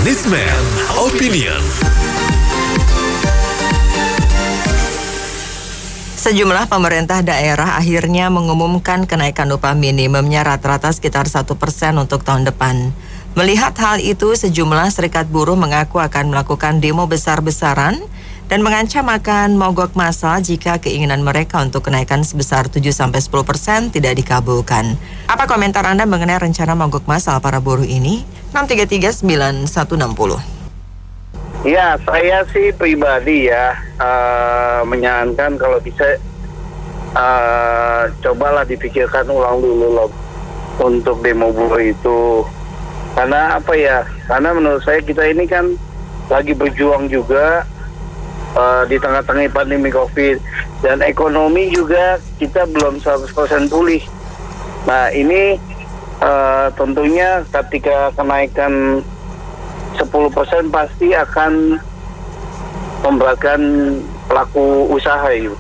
Businessman Opinion. Sejumlah pemerintah daerah akhirnya mengumumkan kenaikan upah minimumnya rata-rata sekitar 1% untuk tahun depan. Melihat hal itu, sejumlah serikat buruh mengaku akan melakukan demo besar-besaran dan mengancam akan mogok massal jika keinginan mereka untuk kenaikan sebesar 7-10% tidak dikabulkan. Apa komentar Anda mengenai rencana mogok massal para buruh ini? 6339160. Ya, saya sih pribadi ya menyarankan kalau bisa cobalah dipikirkan ulang dulu loh untuk demo buruh itu. Karena apa ya? Karena menurut saya kita ini kan lagi berjuang juga di tengah-tengah pandemi COVID dan ekonomi juga kita belum 100% pulih. Nah ini tentunya ketika kenaikan 10% pasti akan memberatkan pelaku usaha itu.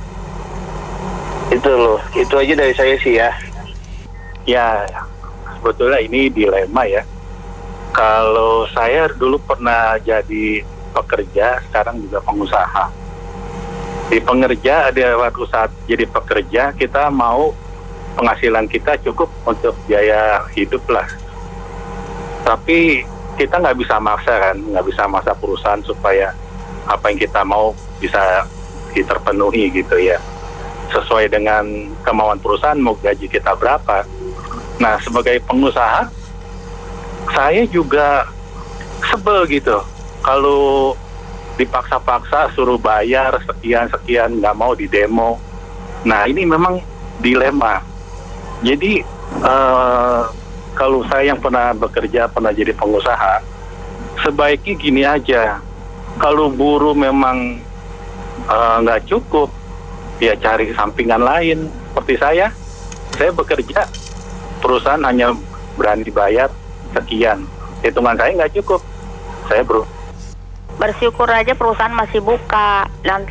Itu loh, itu aja dari saya sih ya. Ya, sebetulnya ini dilema ya. Kalau saya dulu pernah jadi pekerja, sekarang juga pengusaha. Di pengerja ada waktu saat jadi pekerja kita mau penghasilan kita cukup untuk biaya hidup lah. Tapi kita nggak bisa maksa kan, nggak bisa maksa perusahaan supaya apa yang kita mau bisa terpenuhi gitu ya. Sesuai dengan kemauan perusahaan mau gaji kita berapa. Nah sebagai pengusaha, saya juga sebel gitu. Kalau dipaksa-paksa suruh bayar sekian-sekian nggak mau di demo. Nah ini memang dilema. Jadi kalau saya yang pernah bekerja, pernah jadi pengusaha, sebaiknya gini aja. Kalau buruh memang nggak cukup, ya cari sampingan lain. Seperti saya bekerja, perusahaan hanya berani bayar sekian. Hitungan saya nggak cukup, saya bersyukur aja perusahaan masih buka. Dan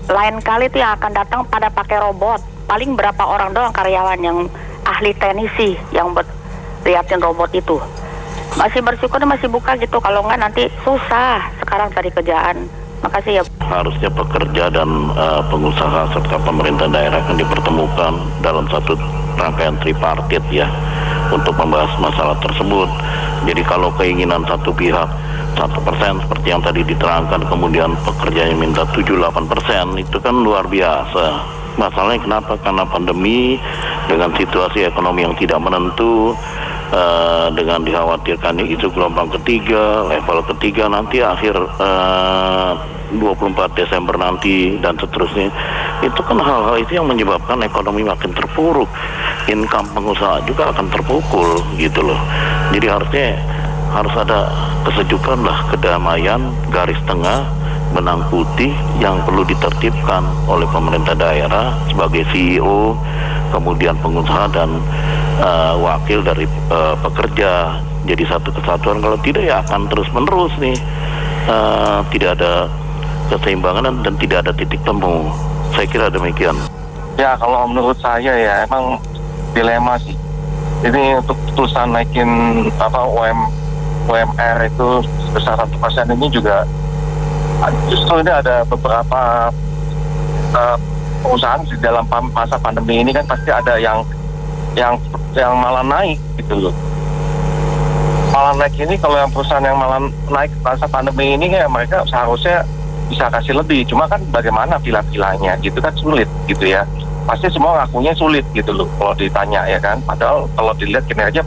lain kali tuh yang akan datang pada pakai robot. Paling berapa orang doang karyawan yang ahli teknisi yang liatin robot itu. Masih bersyukur masih buka gitu, kalau nggak nanti susah sekarang cari kerjaan. Makasih ya. Harusnya pekerja dan pengusaha serta pemerintah daerah akan dipertemukan dalam satu rangkaian tripartit ya untuk membahas masalah tersebut. Jadi kalau keinginan satu pihak 1% seperti yang tadi diterangkan, kemudian pekerjanya minta 7-8%, itu kan luar biasa. Masalahnya kenapa? Karena pandemi dengan situasi ekonomi yang tidak menentu, dengan dikhawatirkan itu gelombang ketiga, level ketiga nanti akhir 24 Desember nanti dan seterusnya. Itu kan hal-hal itu yang menyebabkan ekonomi makin terpuruk, income pengusaha juga akan terpukul gitu loh. Jadi harus ada kesejukan lah, kedamaian, garis tengah, benang putih yang perlu ditertibkan oleh pemerintah daerah sebagai CEO, kemudian pengusaha dan wakil dari pekerja. Jadi satu kesatuan, kalau tidak ya akan terus-menerus nih tidak ada keseimbangan dan tidak ada titik temu. Saya kira demikian. Ya kalau menurut saya ya emang dilema sih. Ini untuk putusan naikin UMR itu sebesar 1% ini juga justru ini ada beberapa perusahaan di dalam masa pandemi ini kan pasti ada yang malah naik gitu loh. Malah naik ini, kalau yang perusahaan yang malah naik masa pandemi ini ya mereka seharusnya bisa kasih lebih. Cuma kan bagaimana pilah-pilahnya gitu kan sulit gitu ya. Pasti semua ngakunya sulit gitu loh kalau ditanya ya kan. Padahal kalau dilihat kinerja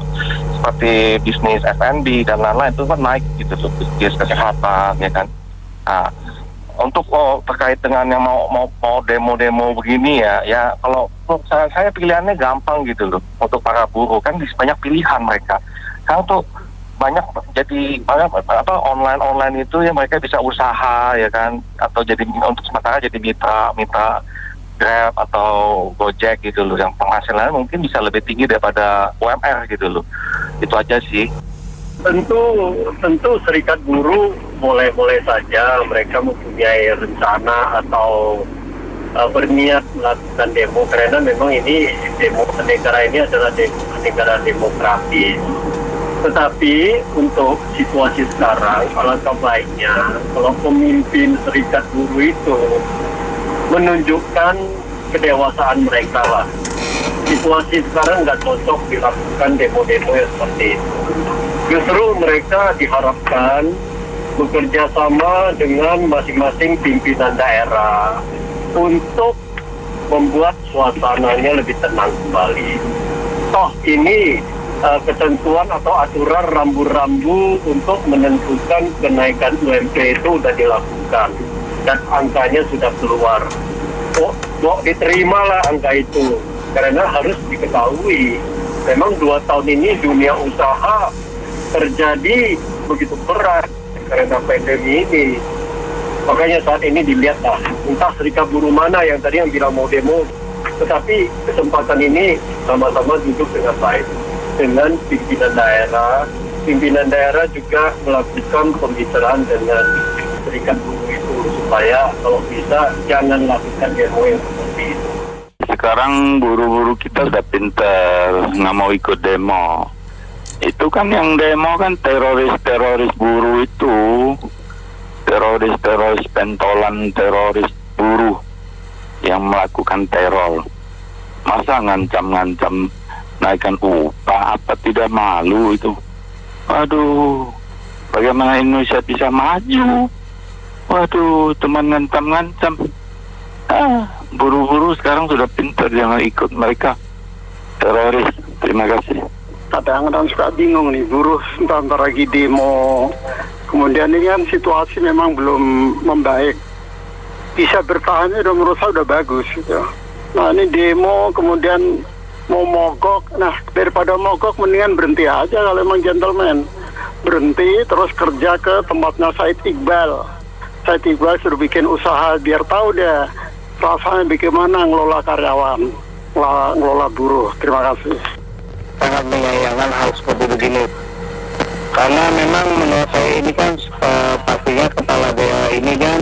seperti bisnis F&B dan lain-lain itu kan naik gitu loh, bisnis kesehatan ya kan. Nah, untuk terkait dengan yang mau demo-demo begini ya kalau saya pilihannya gampang gitu loh untuk para buruh, kan banyak pilihan mereka. Sekarang tuh banyak online itu ya mereka bisa usaha ya kan, atau jadi untuk sementara jadi mitra Grab atau Gojek gitu loh, yang penghasilannya mungkin bisa lebih tinggi daripada UMR gitu loh. Itu aja sih. Tentu serikat buruh boleh saja mereka mempunyai rencana atau berniat melakukan demo, karena memang ini demo negara ini adalah negara demokratis. Tetapi untuk situasi sekarang, alangkah baiknya kalau pemimpin serikat buruh itu menunjukkan kedewasaan mereka lah. Situasi sekarang nggak cocok dilakukan demo-demo yang seperti itu. Justru mereka diharapkan bekerja sama dengan masing-masing pimpinan daerah untuk membuat suasananya lebih tenang kembali. Toh ini ketentuan atau aturan rambu-rambu untuk menentukan kenaikan UMP itu sudah dilakukan dan angkanya sudah keluar. Diterimalah angka itu karena harus diketahui memang 2 tahun ini dunia usaha terjadi begitu berat karena pandemi ini. Makanya saat ini dilihatlah entah serikat buruh mana yang tadi yang bilang mau demo, tetapi kesempatan ini sama-sama duduk dengan baik dengan pimpinan daerah juga melakukan pembicaraan dengan serikat buruh itu supaya kalau bisa jangan lakukan demo yang seperti itu. Sekarang buru-buru kita sudah pintar, nggak mau ikut demo. Itu kan yang demo kan teroris-teroris buruh itu, teroris-teroris pentolan, teroris buruh yang melakukan teror. Masa ngancam-ngancam naikkan upah, apa tidak malu itu? Waduh, bagaimana Indonesia bisa maju? Waduh, teman ngancam-ngancam. Buru-buru sekarang sudah pintar, jangan ikut mereka teroris. Terima kasih. Kadang-kadang suka bingung nih, buruh sebentar lagi demo. Kemudian ini kan situasi memang belum membaik. Bisa bertahannya udah menurut saya udah bagus gitu. Nah ini demo kemudian mau mogok, nah daripada mogok mendingan berhenti aja kalau emang gentleman. Berhenti terus kerja ke tempatnya Said Iqbal. Said Iqbal suruh bikin usaha biar tahu deh rasanya bagaimana ngelola karyawan, ngelola buruh. Terima kasih. Sangat menyayangkan hal seperti begini. Karena memang menurut saya ini kan pastinya kepala daerah ini kan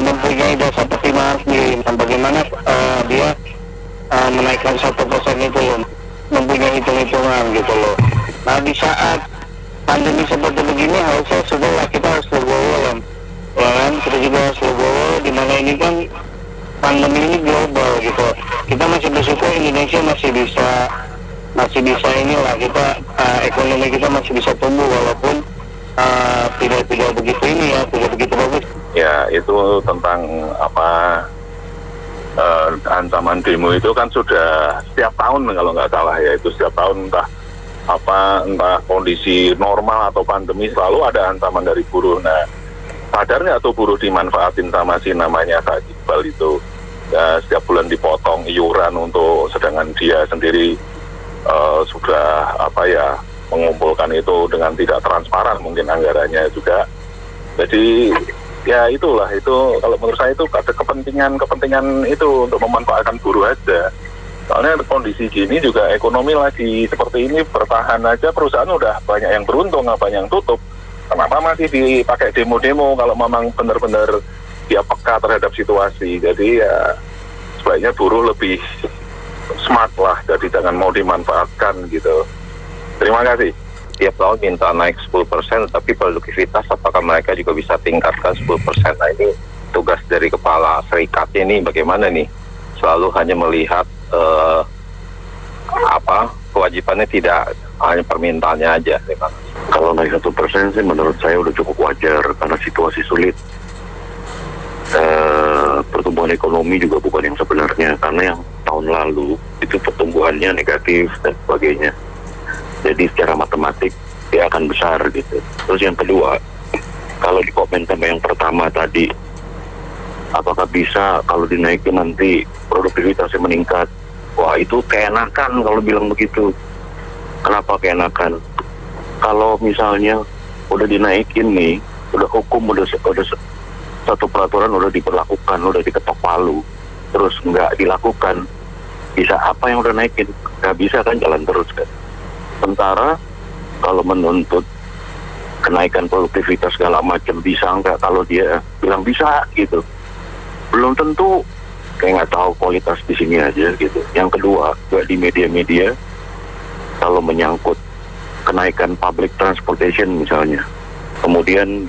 mempunyai dasar pertimbangan sendiri. Bagaimana dia menaikkan 1% itu loh, mempunyai hitung-hitungan gitu loh. Nah di saat pandemi seperti begini harusnya sudahlah kita harus legowo ya kan, kita juga harus legowo di mana ini kan pandemi ini global gitu. Kita masih bersyukur Indonesia masih bisa inilah kita ekonomi kita masih bisa tumbuh walaupun tidak begitu ini ya, tidak begitu bagus. Ya itu tentang ancaman demo itu kan sudah setiap tahun kalau nggak salah ya, itu setiap tahun entah kondisi normal atau pandemi selalu ada ancaman dari buruh. Nah sadar nggak tuh buruh dimanfaatin sama si namanya Said Iqbal itu, setiap bulan dipotong iuran untuk, sedangkan dia sendiri sudah mengumpulkan itu dengan tidak transparan mungkin anggarannya juga. Jadi ya itulah, itu kalau menurut saya itu ada kepentingan itu untuk memanfaatkan buruh aja. Soalnya kondisi gini juga ekonomi lagi seperti ini, bertahan aja perusahaan udah banyak yang beruntung, banyak yang tutup. Kenapa masih dipakai demo-demo kalau memang benar-benar dia peka terhadap situasi? Jadi ya sebaiknya buruh lebih smart lah, jadi jangan mau dimanfaatkan gitu. Terima kasih. Tiap tahun minta naik 10%, tapi produktivitas apakah mereka juga bisa tingkatkan 10%? Nah ini tugas dari kepala serikat ini bagaimana nih? Selalu hanya melihat kewajibannya, tidak hanya permintaannya aja. Kalau naik 1% sih menurut saya udah cukup wajar karena situasi sulit. Pertumbuhan ekonomi juga bukan yang sebenarnya, karena yang tahun lalu itu pertumbuhannya negatif dan sebagainya. Jadi secara matematik dia akan besar gitu. Terus yang kedua, kalau di komen sama yang pertama tadi, apakah bisa kalau dinaikin nanti produktivitasnya meningkat? Wah itu keenakan kalau bilang begitu. Kenapa keenakan? Kalau misalnya udah dinaikin nih, udah hukum, udah satu peraturan udah diberlakukan, udah diketok palu, terus nggak dilakukan, bisa apa yang udah naikin? Nggak bisa kan, jalan terus kan. Sementara kalau menuntut kenaikan produktivitas segala macam, bisa nggak? Kalau dia bilang bisa gitu, belum tentu, kayak nggak tahu kualitas di sini aja gitu. Yang kedua, juga di media-media kalau menyangkut kenaikan public transportation misalnya. Kemudian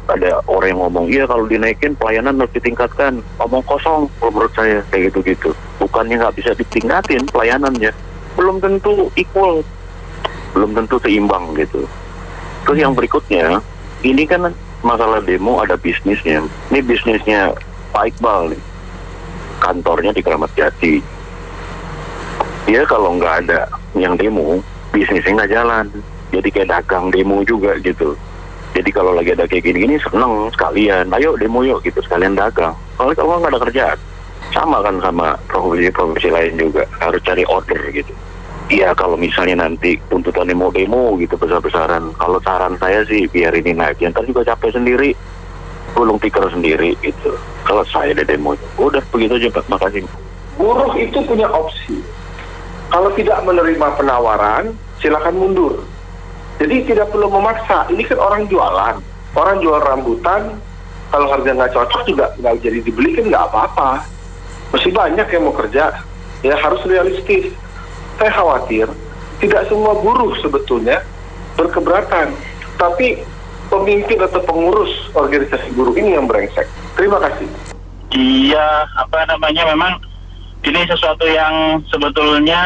ada orang yang ngomong, iya kalau dinaikin pelayanan harus ditingkatkan. Omong kosong kalau menurut saya, kayak gitu-gitu. Bukannya nggak bisa ditingkatin pelayanannya, belum tentu equal, belum tentu seimbang gitu. Terus yang berikutnya, ini kan masalah demo ada bisnisnya. Ini bisnisnya Pak Iqbal nih, kantornya di Kramat Jati. Dia kalau nggak ada yang demo, bisnisnya nggak jalan. Jadi kayak dagang demo juga gitu. Jadi kalau lagi ada kayak gini-gini seneng sekalian, ayo demo yuk gitu, sekalian dagang. Kalau nggak ada kerjaan, sama kan sama provinsi-provinsi lain juga, harus cari order gitu. Iya kalau misalnya nanti tuntutan demo gitu besar-besaran, kalau saran saya sih biar ini naik, ntar juga capek sendiri, gulung tikar sendiri gitu. Selesai deh demo. Udah begitu aja Pak, makasih. Buruh itu punya opsi. Kalau tidak menerima penawaran, silakan mundur. Jadi tidak perlu memaksa. Ini kan orang jualan. Orang jual rambutan, kalau harga nggak cocok juga nggak jadi dibeli kan nggak apa-apa. Masih banyak yang mau kerja. Ya harus realistis. Saya khawatir tidak semua buruh sebetulnya berkeberatan. Tapi pemimpin atau pengurus organisasi buruh ini yang brengsek. Terima kasih. Iya, memang ini sesuatu yang sebetulnya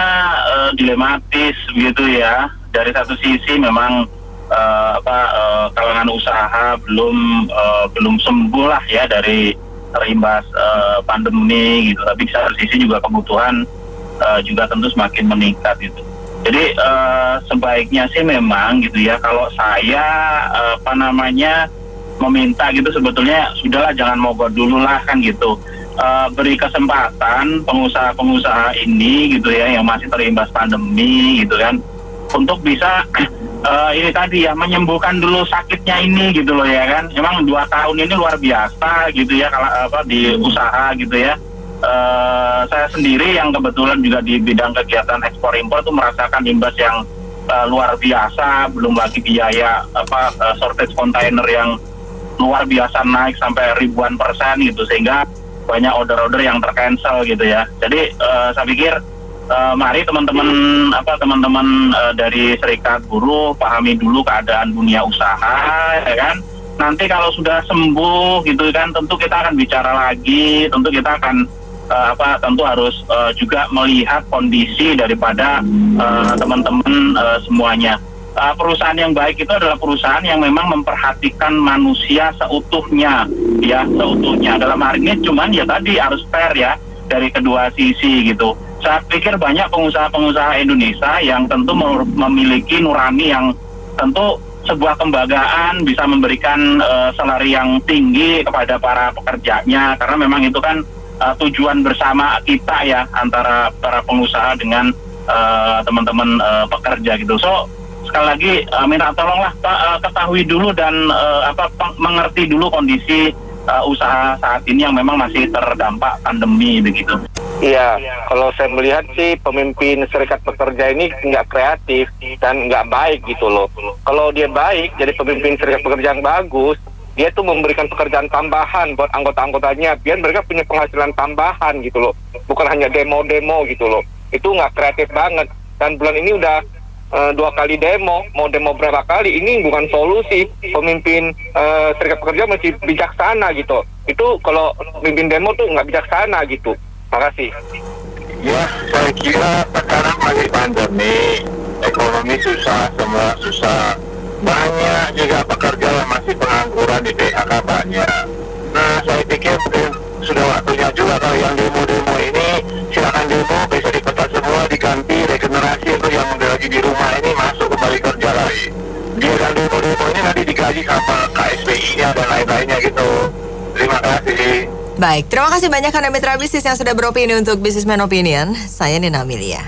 dilematis begitu ya. Dari satu sisi memang kalangan usaha belum sembuh lah ya dari terimbas pandemi gitu. Tapi di satu sisi juga kebutuhan juga tentu semakin meningkat gitu. Jadi sebaiknya sih memang gitu ya, kalau saya meminta gitu sebetulnya sudahlah jangan mogok dulu lah kan gitu. Beri kesempatan pengusaha-pengusaha ini gitu ya yang masih terimbas pandemi gitu kan untuk bisa ini tadi ya menyembuhkan dulu sakitnya ini gitu loh ya kan. Emang 2 tahun ini luar biasa gitu ya kalau di usaha gitu ya. Saya sendiri yang kebetulan juga di bidang kegiatan ekspor impor tuh merasakan imbas yang luar biasa, belum lagi biaya shortage kontainer yang luar biasa naik sampai ribuan % gitu, sehingga banyak order-order yang tercancel gitu ya. Jadi saya pikir mari teman-teman dari serikat buruh pahami dulu keadaan dunia usaha ya kan. Nanti kalau sudah sembuh gitu kan tentu kita akan bicara lagi, tentu kita akan tentu harus juga melihat kondisi daripada teman-teman semuanya. Perusahaan yang baik itu adalah perusahaan yang memang memperhatikan manusia seutuhnya ya, seutuhnya. Dalam hari ini cuman ya tadi harus fair ya dari kedua sisi gitu. Saya pikir banyak pengusaha-pengusaha Indonesia yang tentu memiliki nurani yang tentu sebuah kebanggaan bisa memberikan salary yang tinggi kepada para pekerjanya, karena memang itu kan tujuan bersama kita ya, antara para pengusaha dengan teman-teman pekerja gitu. So sekali lagi minta tolonglah ketahui dulu dan mengerti dulu kondisi usaha saat ini yang memang masih terdampak pandemi begitu. Iya, kalau saya melihat sih pemimpin serikat pekerja ini nggak kreatif dan nggak baik gitu loh. Kalau dia baik, jadi pemimpin serikat pekerja yang bagus, dia tuh memberikan pekerjaan tambahan buat anggota-anggotanya, biar mereka punya penghasilan tambahan gitu loh. Bukan hanya demo-demo gitu loh. Itu nggak kreatif banget. Dan bulan ini udah 2 kali demo, mau demo berapa kali, ini bukan solusi. Pemimpin serikat pekerja masih bijaksana gitu. Itu kalau pemimpin demo tuh nggak bijaksana gitu. Makasih. Ya, saya kira sekarang lagi pandemi, ekonomi susah, semua susah. Banyak juga pekerja yang masih pengangguran, di PHK banyak. Nah, saya pikir sudah waktunya juga kalau yang demo-demo ini, silakan demo, bisa dipecat semua, diganti, regenerasi untuk yang udah lagi di rumah ini masuk kembali kerja lagi. Dia dan demo-demo ini nanti digaji sama KSPI-nya dan lain-lainnya gitu. Terima kasih. Baik, terima kasih banyak Anda mitra bisnis yang sudah beropini untuk Businessman Opinion. Saya Nina Amelia.